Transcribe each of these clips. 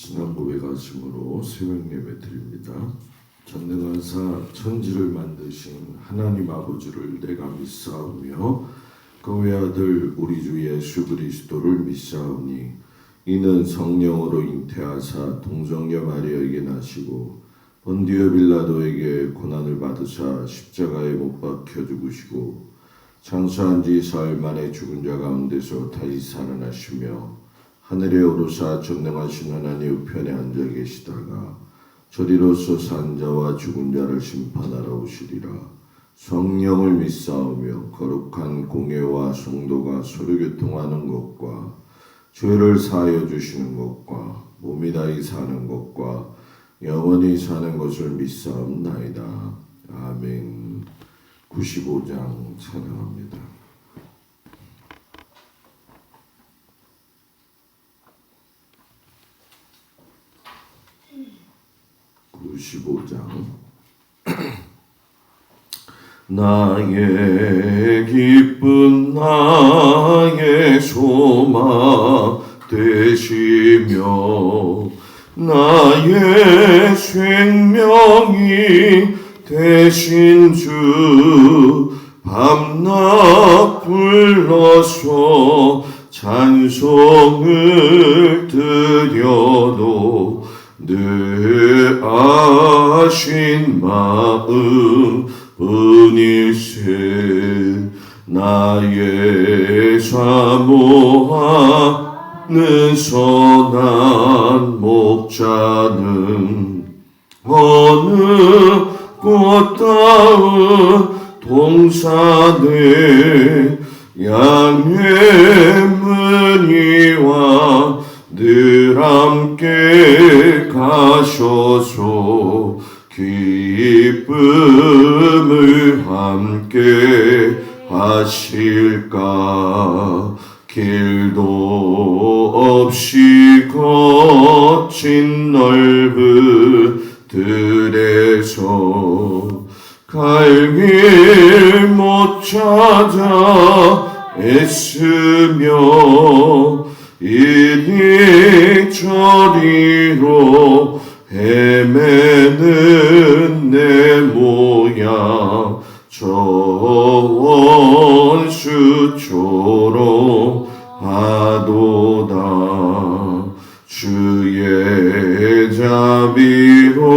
신앙 고백하심으로 새벽 예배 드립니다. 전능하사 천지를 만드신 하나님 아버지를 내가 믿사오며 그 외아들 우리 주 예수 그리스도를 믿사오니 이는 성령으로 잉태하사 동정녀 마리아에게 나시고 본디오 빌라도에게 고난을 받으사 십자가에 못 박혀 죽으시고 장사한 지 사흘 만에 죽은 자 가운데서 다시 살아나시며 하늘에 오르사 전능하신 하나님 우편에 앉아 계시다가 저리로서 산 자와 죽은 자를 심판하러 오시리라. 성령을 믿사오며 거룩한 공예와 성도가 서로 교통하는 것과 죄를 사하여 주시는 것과 몸이 다히 사는 것과 영원히 사는 것을 믿사옵나이다. 아멘. 95장 찬양합니다. 95장 나의 기쁨 나의 소망 되시며 나의 생명이 되신 주 밤낮 불러서 찬송을 드려도 늘 아신 마음 은일세 나의 사모하는 선한 목자는 어느 꽃다운 동산에 양의 무늬와 늘 함께 가셔서 기쁨을 함께 하실까. 길도 없이 거친 넓은 들에서 갈 길 못 찾아 애쓰며 이리 저리로 헤매는 내 모양 저 원수처럼 하도다. 주의 자비로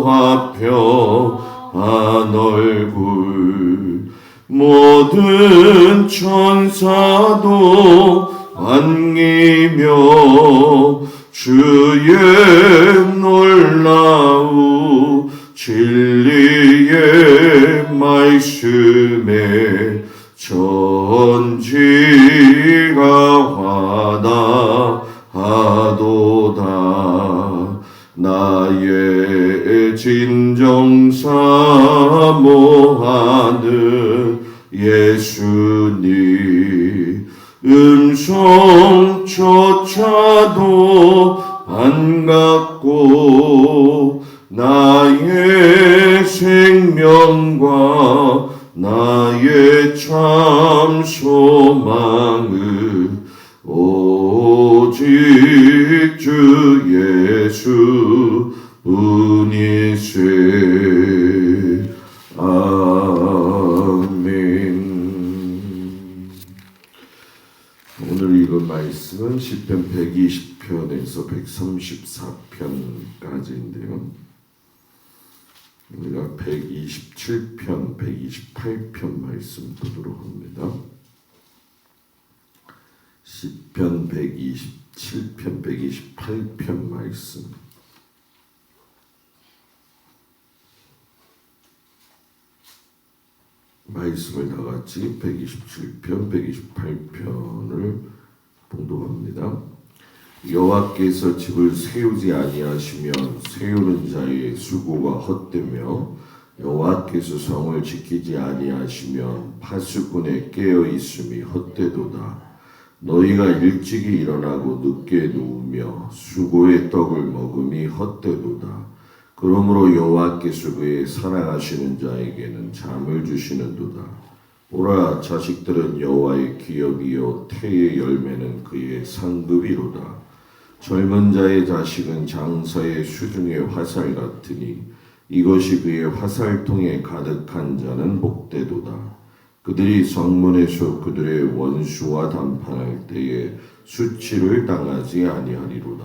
화평한 얼굴 모든 천사도 안기며 주의 놀라운 진리의 말씀에 천지가 화답하도다. 나의 진정 사모하는 예수님 음성조차도 반갑고 나의 생명과 나의 참 소망은 오직 주 예수 뿐이세. 아멘. 오늘 읽은 말씀은 시편 120편에서 134편까지인데요. 우리가 127편, 128편 말씀 보도록 합니다. 시편 127편, 128편 말씀. 말씀을 다 같이 127편, 128편을 봉독합니다. 여호와께서 집을 세우지 아니하시면 세우는 자의 수고가 헛되며 여호와께서 성을 지키지 아니하시면 파수꾼의 깨어 있음이 헛되도다. 너희가 일찍이 일어나고 늦게 누우며 수고의 떡을 먹음이 헛되도다. 그러므로 여호와께서 그의 사랑하시는 자에게는 잠을 주시는도다. 보라, 자식들은 여호와의 기업이요 태의 열매는 그의 상급이로다. 젊은 자의 자식은 장서의 수중의 화살 같으니 이것이 그의 화살통에 가득한 자는 복되도다. 그들이 성문에서 그들의 원수와 담판할 때에 수치를 당하지 아니하리로다.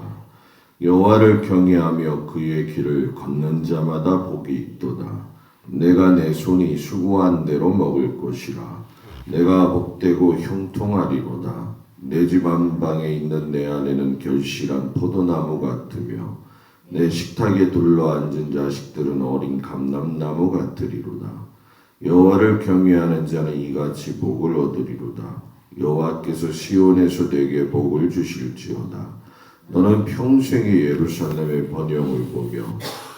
여호와를 경외하며 그의 길을 걷는 자마다 복이 있도다. 내가 내 손이 수고한 대로 먹을 것이라. 내가 복되고 형통하리로다. 내 집 안방에 있는 내 아내는 결실한 포도나무 같으며 내 식탁에 둘러앉은 자식들은 어린 감람나무 같으리로다. 여호와를 경외하는 자는 이같이 복을 얻으리로다. 여호와께서 시온에서 내게 복을 주실지어다. 너는 평생에 예루살렘의 번영을 보며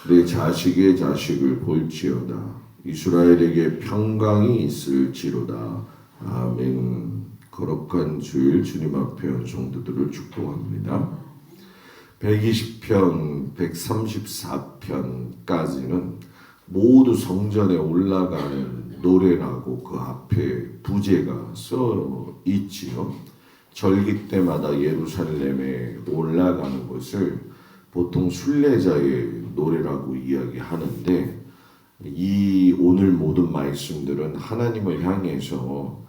내 자식의 자식을 볼지어다. 이스라엘에게 평강이 있을지로다. 아멘. 거룩한 주일 주님 앞에 온 성도들을 축복합니다. 120편, 134편까지는 모두 성전에 올라가는 노래라고 그 앞에 부제가 써 있지요. 절기 때마다 예루살렘에 올라가는 것을 보통 순례자의 노래라고 이야기하는데, 이 오늘 모든 말씀들은 하나님을 향해서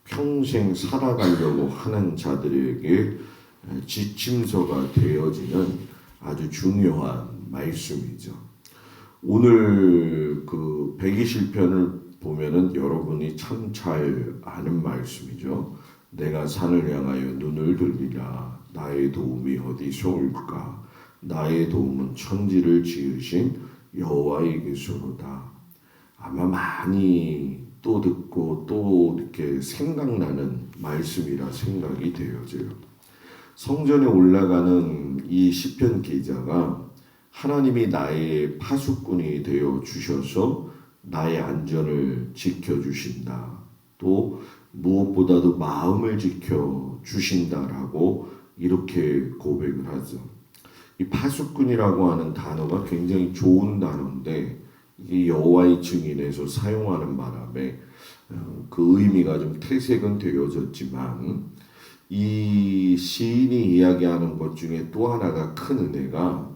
평생 살아가려고 하는 자들에게 지침서가 되어지는 아주 중요한 말씀이죠. 오늘 그 120편을 보면은 여러분이 참 잘 아는 말씀이죠. 내가 산을 향하여 눈을 들리라. 나의 도움이 어디서 올까? 나의 도움은 천지를 지으신 여호와에게서로다. 아마 많이 또 듣고 또 이렇게 생각나는 말씀이라 생각이 되어져요. 성전에 올라가는 이 시편 기자가 하나님이 나의 파수꾼이 되어 주셔서 나의 안전을 지켜주신다. 또 무엇보다도 마음을 지켜주신다라고 이렇게 고백을 하죠. 이 파수꾼이라고 하는 단어가 굉장히 좋은 단어인데 이 여호와의 증인에서 사용하는 바람에 그 의미가 좀 퇴색은 되어졌지만, 이 시인이 이야기하는 것 중에 또 하나가 큰 은혜가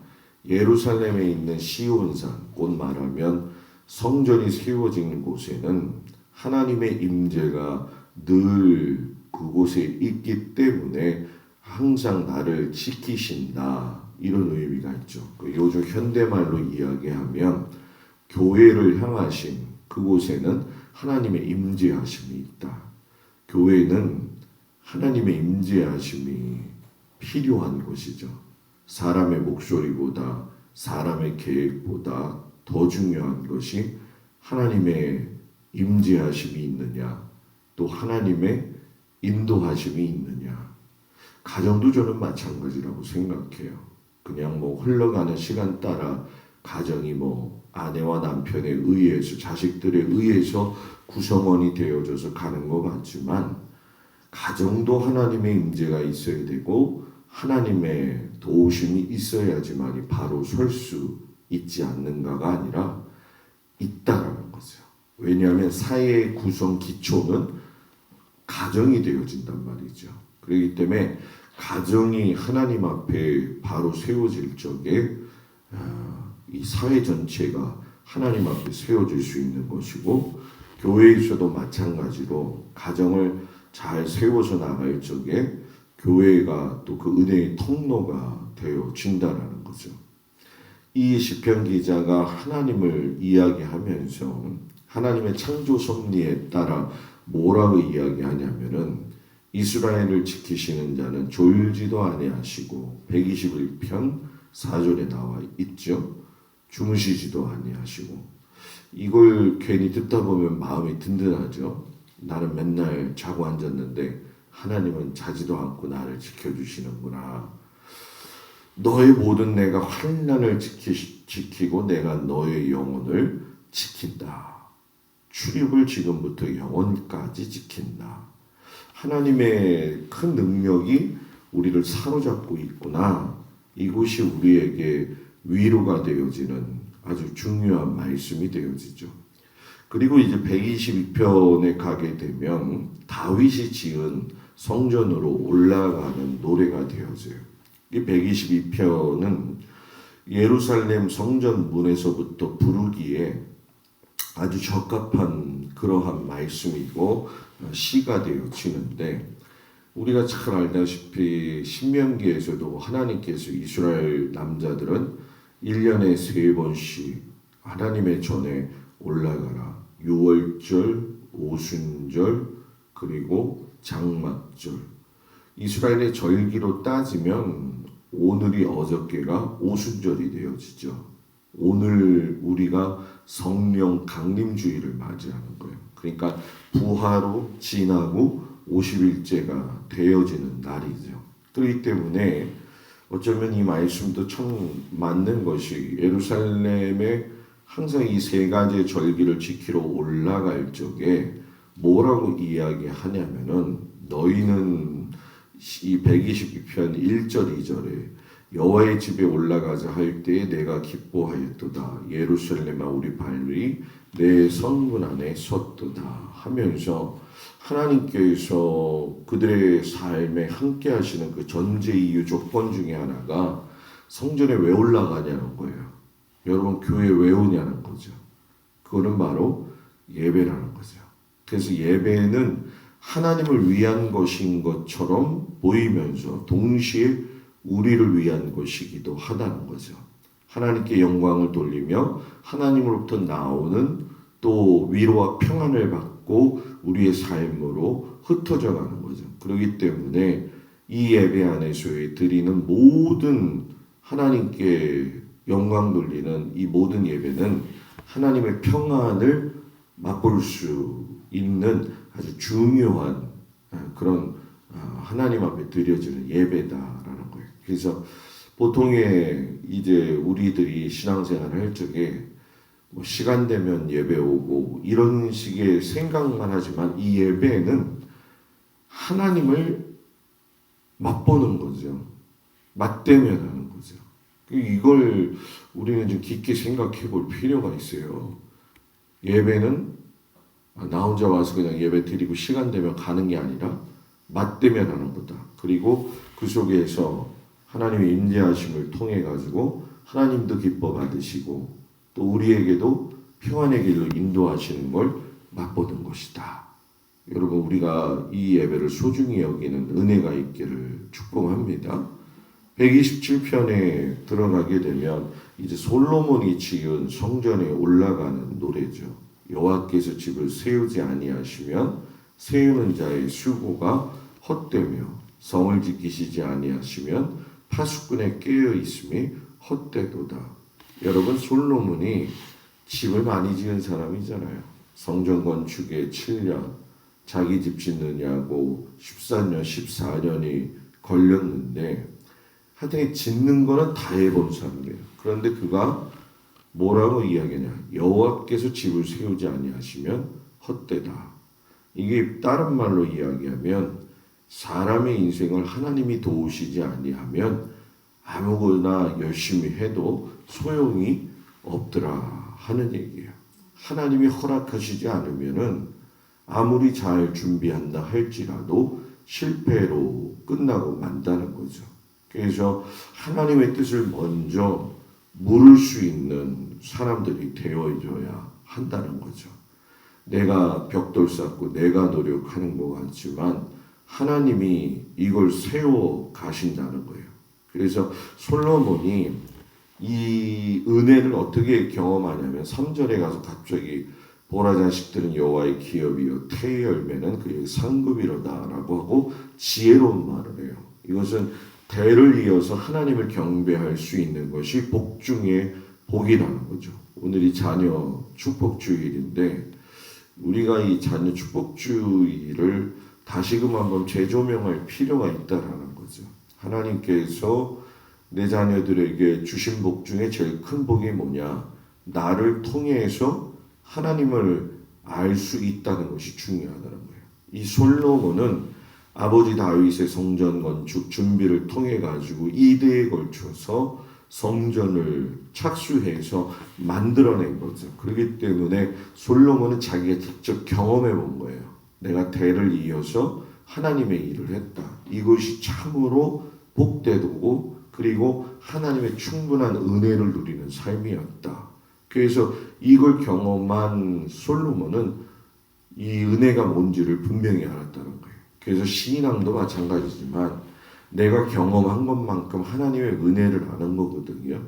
예루살렘에 있는 시온산, 곧 말하면 성전이 세워진 곳에는 하나님의 임재가 늘 그곳에 있기 때문에 항상 나를 지키신다, 이런 의미가 있죠. 요즘 현대말로 이야기하면 교회를 향하신 그곳에는 하나님의 임재하심이 있다. 교회는 하나님의 임재하심이 필요한 곳이죠. 사람의 목소리보다, 사람의 계획보다 더 중요한 것이 하나님의 임재하심이 있느냐, 또 하나님의 인도하심이 있느냐. 가정도 저는 마찬가지라고 생각해요. 그냥 뭐 흘러가는 시간 따라 가정이 뭐 아내와 남편에 의해서, 자식들에 의해서 구성원이 되어져서 가는 것 같지만, 가정도 하나님의 임재가 있어야 되고 하나님의 도우심이 있어야지만이 바로 설 수 있지 않는가가 아니라 있다라는 거죠. 왜냐하면 사회의 구성 기초는 가정이 되어진단 말이죠. 그렇기 때문에 가정이 하나님 앞에 바로 세워질 적에 이 사회 전체가 하나님 앞에 세워질 수 있는 것이고, 교회에서도 마찬가지로 가정을 잘 세워서 나갈 적에 교회가 또 그 은혜의 통로가 되어진다라는 거죠. 이 시편 기자가 하나님을 이야기하면서 하나님의 창조 섭리에 따라 뭐라고 이야기하냐면은, 이스라엘을 지키시는 자는 졸지도 아니하시고 121편 4절에 나와 있죠. 주무시지도 아니하시고. 이걸 괜히 듣다 보면 마음이 든든하죠. 나는 맨날 자고 앉았는데 하나님은 자지도 않고 나를 지켜주시는구나. 너의 모든 내가 환난을 지키고 내가 너의 영혼을 지킨다. 출입을 지금부터 영혼까지 지킨다. 하나님의 큰 능력이 우리를 사로잡고 있구나. 이곳이 우리에게 위로가 되어지는 아주 중요한 말씀이 되어지죠. 그리고 이제 122편에 가게 되면 다윗이 지은 성전으로 올라가는 노래가 되어져요. 이 122편은 예루살렘 성전 문에서부터 부르기에 아주 적합한 그러한 말씀이고 시가 되어지는데, 우리가 잘 알다시피 신명기에서도 하나님께서 이스라엘 남자들은 1년에 3번씩 하나님의 전에 올라가라. 유월절, 오순절, 그리고 장막절. 이스라엘의 절기로 따지면 오늘이 어저께가 오순절이 되어지죠. 오늘 우리가 성령 강림주의를 맞이하는 거예요. 그러니까 부하로 지나고 50일째가 되어지는 날이죠. 그렇기 때문에 어쩌면 이 말씀도 참 맞는 것이, 예루살렘에 항상 이 세 가지의 절기를 지키러 올라갈 적에 뭐라고 이야기하냐면은, 너희는 이 122편 1절 2절에 여호와의 집에 올라가자 할 때에 내가 기뻐하였도다. 예루살렘아 우리 발이 내 성문 안에 섰도다 하면서 하나님께서 그들의 삶에 함께 하시는 그 전제 이유 조건 중에 하나가 성전에 왜 올라가냐는 거예요. 여러분, 교회 왜 오냐는 거죠. 그거는 바로 예배라는 거죠. 그래서 예배는 하나님을 위한 것인 것처럼 보이면서 동시에 우리를 위한 것이기도 하다는 거죠. 하나님께 영광을 돌리며 하나님으로부터 나오는 또 위로와 평안을 받고 우리의 삶으로 흩어져 가는 거죠. 그렇기 때문에 이 예배 안에서 드리는 모든, 하나님께 영광 돌리는 이 모든 예배는 하나님의 평안을 맛볼 수 있는 아주 중요한 그런 하나님 앞에 드려지는 예배다라는 거예요. 그래서 보통의 이제 우리들이 신앙생활을 할 적에 뭐 시간 되면 예배 오고 이런 식의 생각만 하지만, 이 예배는 하나님을 맛보는 거죠. 맛대면하는 거죠. 이걸 우리는 좀 깊게 생각해 볼 필요가 있어요. 예배는 나 혼자 와서 그냥 예배 드리고 시간 되면 가는 게 아니라 맛대면하는 거다. 그리고 그 속에서 하나님의 임재하심을 통해 가지고 하나님도 기뻐 받으시고 또 우리에게도 평안의 길로 인도하시는 걸 맛보는 것이다. 여러분, 우리가 이 예배를 소중히 여기는 은혜가 있기를 축복합니다. 127편에 들어가게 되면 이제 솔로몬이 지은 성전에 올라가는 노래죠. 여호와께서 집을 세우지 아니하시면 세우는 자의 수고가 헛되며 성을 지키시지 아니하시면 파수꾼의 깨어 있음이 헛되도다. 여러분, 솔로몬이 집을 많이 지은 사람이잖아요. 성전 건축에 7년, 자기 집 짓느냐고 14년이 걸렸는데, 하여튼 짓는 거는 다 해본 사람이에요. 그런데 그가 뭐라고 이야기하냐? 여호와께서 집을 세우지 아니하시면 헛되다. 이게 다른 말로 이야기하면 사람의 인생을 하나님이 도우시지 아니하면 아무거나 열심히 해도 소용이 없더라 하는 얘기예요. 하나님이 허락하시지 않으면은 아무리 잘 준비한다 할지라도 실패로 끝나고 만다는 거죠. 그래서 하나님의 뜻을 먼저 물을 수 있는 사람들이 되어줘야 한다는 거죠. 내가 벽돌 쌓고 내가 노력하는 것 같지만 하나님이 이걸 세워 가신다는 거예요. 그래서 솔로몬이 이 은혜를 어떻게 경험하냐면 3절에 가서 갑자기 보라 자식들은 여호와의 기업이요 태의 열매는 그의 상급이로다라고 하고 지혜로운 말을 해요. 이것은 대를 이어서 하나님을 경배할 수 있는 것이 복 중에 복이라는 거죠. 오늘이 자녀 축복주일인데 우리가 이 자녀 축복주일을 다시금 한번 재조명할 필요가 있다라는 거죠. 하나님께서 내 자녀들에게 주신 복 중에 제일 큰 복이 뭐냐? 나를 통해서 하나님을 알 수 있다는 것이 중요하다는 거예요. 이 솔로몬은 아버지 다윗의 성전 건축 준비를 통해 가지고 2대에 걸쳐서 성전을 착수해서 만들어낸 거죠. 그렇기 때문에 솔로몬은 자기가 직접 경험해 본 거예요. 내가 대를 이어서 하나님의 일을 했다. 이것이 참으로 복되고 그리고 하나님의 충분한 은혜를 누리는 삶이었다. 그래서 이걸 경험한 솔로몬은 이 은혜가 뭔지를 분명히 알았다는 거예요. 그래서 시인왕도 마찬가지지만 내가 경험한 것만큼 하나님의 은혜를 아는 거거든요.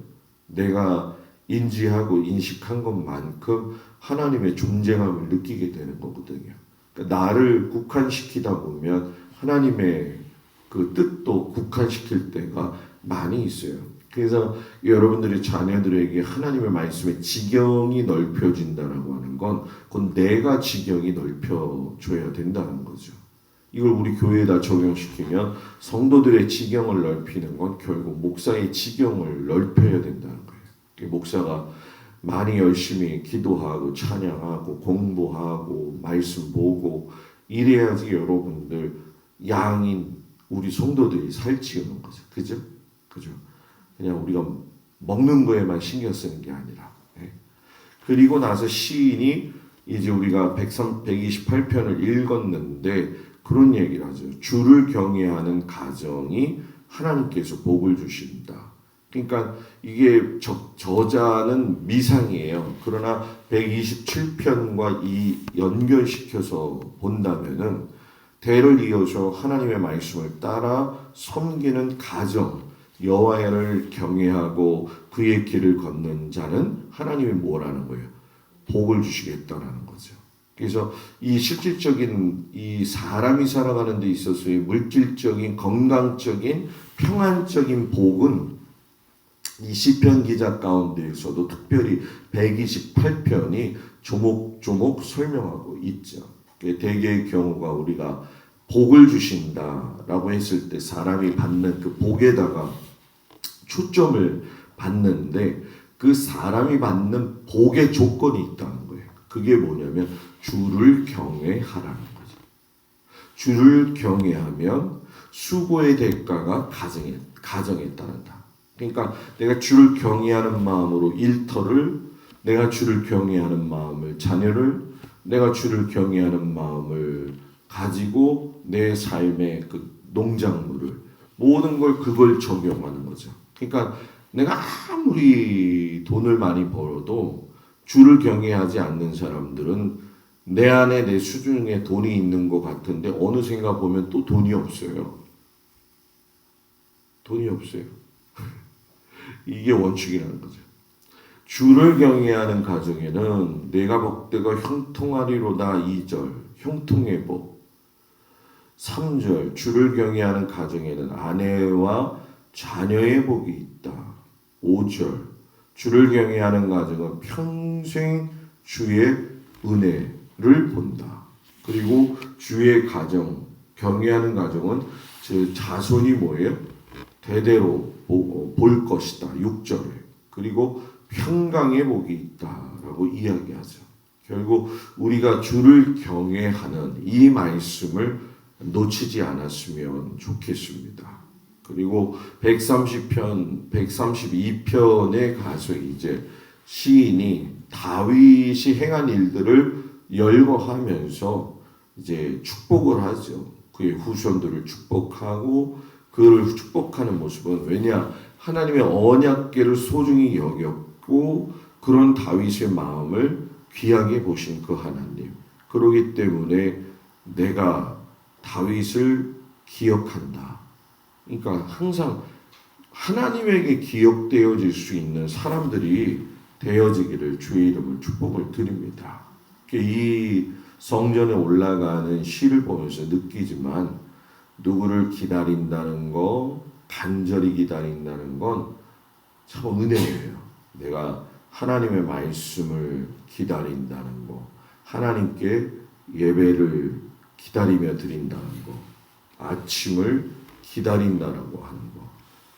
내가 인지하고 인식한 것만큼 하나님의 존재감을 느끼게 되는 거거든요. 그러니까 나를 국한시키다 보면 하나님의 그 뜻도 국한시킬 때가 많이 있어요. 그래서 여러분들의 자녀들에게 하나님의 말씀의 지경이 넓혀진다라고 하는 건 그건 내가 지경이 넓혀줘야 된다는 거죠. 이걸 우리 교회에다 적용시키면 성도들의 지경을 넓히는 건 결국 목사의 지경을 넓혀야 된다는 거예요. 목사가 많이 열심히 기도하고 찬양하고 공부하고 말씀 보고 이래야지 여러분들 양인 우리 성도들이 살찌우는 거죠. 그죠? 그죠? 그냥 우리가 먹는 거에만 신경 쓰는 게 아니라. 그리고 나서 시인이 이제 우리가 128편을 읽었는데 그런 얘기를 하죠. 주를 경외하는 가정이 하나님께서 복을 주신다. 그러니까 이게 저자는 미상이에요. 그러나 127편과 이 연결시켜서 본다면은 대를 이어서 하나님의 말씀을 따라 섬기는 가정, 여호와를 경외하고 그의 길을 걷는 자는 하나님이 뭐라는 거예요? 복을 주시겠다라는 거죠. 그래서 이 실질적인 이 사람이 살아가는 데 있어서의 물질적인 건강적인 평안적인 복은 이 시편 기자 가운데에서도 특별히 128편이 조목조목 설명하고 있죠. 대개의 경우가 우리가 복을 주신다라고 했을 때 사람이 받는 그 복에다가 초점을 받는데 그 사람이 받는 복의 조건이 있다는 거예요. 그게 뭐냐면 주를 경외하라는 거죠. 주를 경외하면 수고의 대가가 가정에 따른다. 그러니까 내가 주를 경외하는 마음으로 일터를, 내가 주를 경외하는 마음을 자녀를, 내가 주를 경외하는 마음을 가지고 내 삶의 그 농작물을 모든 걸 그걸 적용하는 거죠. 그러니까 내가 아무리 돈을 많이 벌어도 주를 경외하지 않는 사람들은 내 안에 내 수중에 돈이 있는 것 같은데 어느샌가 보면 또 돈이 없어요. 돈이 없어요. 이게 원칙이라는 거죠. 주를 경외하는 가정에는 내가 복되가 형통하리로다 2절 형통의 복 3절 주를 경외하는 가정에는 아내와 자녀의 복이 있다. 5절 주를 경외하는 가정은 평생 주의 은혜를 본다. 그리고 주의 가정 경외하는 가정은 제 자손이 뭐예요? 대대로 볼 것이다. 6절에 그리고 평강의 복이 있다라고 이야기하죠. 결국 우리가 주를 경외하는 이 말씀을 놓치지 않았으면 좋겠습니다. 그리고 130편, 132편에 가서 이제 시인이 다윗이 행한 일들을 열거하면서 이제 축복을 하죠. 그의 후손들을 축복하고 그를 축복하는 모습은 왜냐? 하나님의 언약궤를 소중히 여겼고 그런 다윗의 마음을 귀하게 보신 그 하나님. 그러기 때문에 내가 다윗을 기억한다. 그러니까 항상 하나님에게 기억되어질 수 있는 사람들이 되어지기를 주의 이름으로 축복을 드립니다. 이 성전에 올라가는 시를 보면서 느끼지만 누구를 기다린다는 거, 간절히 기다린다는 건 참 은혜예요. 내가 하나님의 말씀을 기다린다는 거, 하나님께 예배를 기다리며 드린다는 거, 아침을 기다린다라고 하는 거,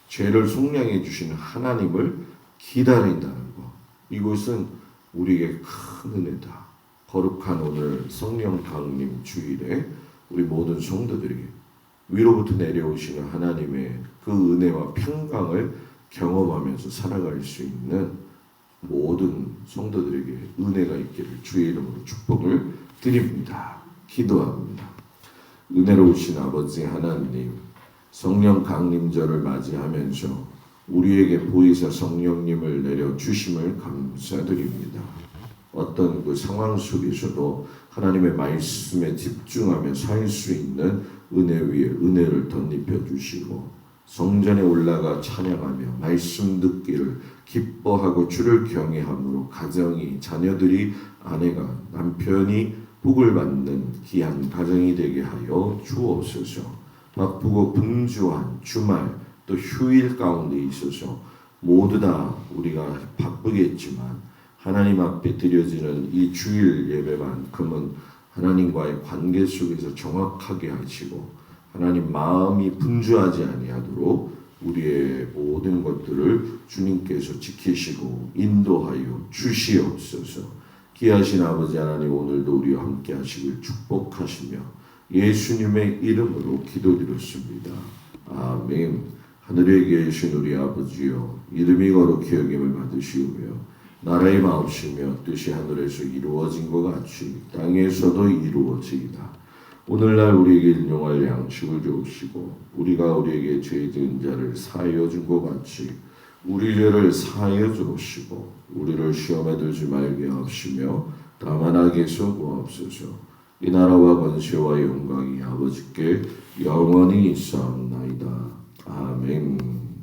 죄를 속량해 주시는 하나님을 기다린다는 거, 이것은 우리에게 큰 은혜다. 거룩한 오늘 성령 강림 주일에 우리 모든 성도들이 위로부터 내려오시는 하나님의 그 은혜와 평강을 경험하면서 살아갈 수 있는 모든 성도들에게 은혜가 있기를 주의 이름으로 축복을 드립니다. 기도합니다. 은혜로우신 아버지 하나님, 성령 강림절을 맞이하면서 우리에게 보이사 성령님을 내려 주심을 감사드립니다. 어떤 그 상황 속에서도 하나님의 말씀에 집중하며 살 수 있는 은혜 위에 은혜를 덧입혀 주시고 성전에 올라가 찬양하며 말씀 듣기를 기뻐하고 주를 경외함으로 가정이 자녀들이 아내가 남편이 복을 받는 귀한 가정이 되게 하여 주옵소서. 바쁘고 분주한 주말 또 휴일 가운데 있어서 모두 다 우리가 바쁘겠지만 하나님 앞에 드려지는 이 주일 예배만큼은 하나님과의 관계 속에서 정확하게 하시고 하나님 마음이 분주하지 아니하도록 우리의 모든 것들을 주님께서 지키시고 인도하여 주시옵소서. 귀하신 아버지 하나님, 오늘도 우리와 함께 하시길 축복하시며 예수님의 이름으로 기도드렸습니다. 아멘. 하늘에 계신 우리 아버지여, 이름이 거룩히 여김을 받으시오며 나라의 마옵시며 뜻이 하늘에서 이루어진 것 같이 땅에서도 이루어지이다. 오늘날 우리에게 일용할 양식을 주옵시고 우리가 우리에게 죄 지은 자를 사하여 준 것 같이 우리 죄를 사하여 주옵시고 우리를 시험에 들지 말게 하옵시며 다만 악에서 구하옵소서. 이 나라와 권세와 영광이 아버지께 영원히 있사옵나이다. 아멘.